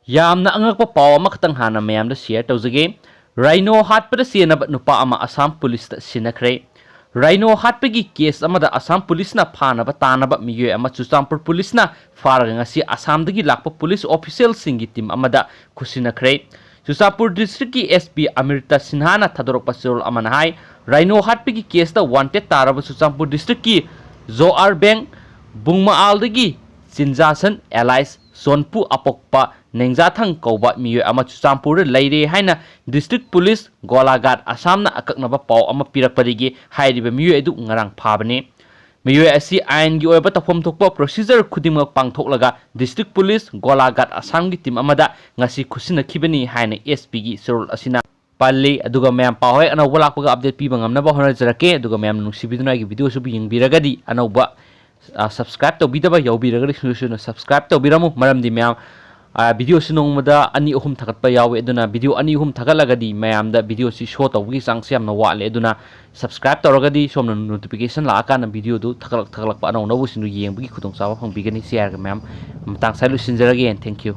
यामना अंगक पाव अमखतंग हाना मयाम दा share तौजगे rhino हाटपदा सेनब नुपा अमा असम पुलिस दा सिनखरे राइनो हाटपगी केस अमदा असम पुलिस ना फानब तानब मिये अमा चुचामपुर पुलिस ना फारग ngasi असम दगी लाकप पुलिस ऑफिशियल सिंगी टीम अमदा खुसिनखरे चुचामपुर डिस्ट्रिक्ट की एसपी अमृता सिन्हा ना थदोरक पसरोल अमन हाई राइनो हाटपगी केस दा वांटेड तारब चुचामपुर डिस्ट्रिक्ट की जोआर बैंक बुंगमाआल दगी चिंजासन एलाइस सोनपु अपोक्पा नेंजाथंग कौबा मियो अमा चुचामपुर लेरे हाइना डिस्ट्रिक्ट पुलिस गोलाघाट असमना अकक्नबा पाव अमा पिरकपदिगी हाइरिबा मियो एदु ngarang फाबने मियो असि आइन गी ओयबा तफम थोकपा प्रोसीजर खुदिमक पांगथोकलगा डिस्ट्रिक्ट पुलिस गोलाघाट असम गी टीम अमदा ngasi खुसिनखिबनी हाइना एसपी गी सरल असिना पाली अदुगा मैम पाहोय अनौबा लाकपगा अपडेट पीबा ngamnaba होनजरके अदुगा मैम नुसिबिदुना गी वीडियो सुबि यंगबिरगदी अनौबा सब्सक्राइब तौबीदबा यौबीरगदी सुसुना सब्सक्राइब तौबीरमु मरमदि मैम वीडियो नोंगमदा अनी अहुम थगतपा यावे अदुना वीडियो अनी अहुम थगलगदी मैमदा वीडियो सी शो तौबगी चांगसे यामना वाले अदुना सब्सक्राइब तौरगदी सोमना नोटिफिकेशन लाकाना वीडियो दु थगलक थगलक अनौनबु सिनु येंबगी खुदोंचाबा फंगबिगनी शेयर मैम मतंग साइलु सिनजरगे एंड थैंक यू।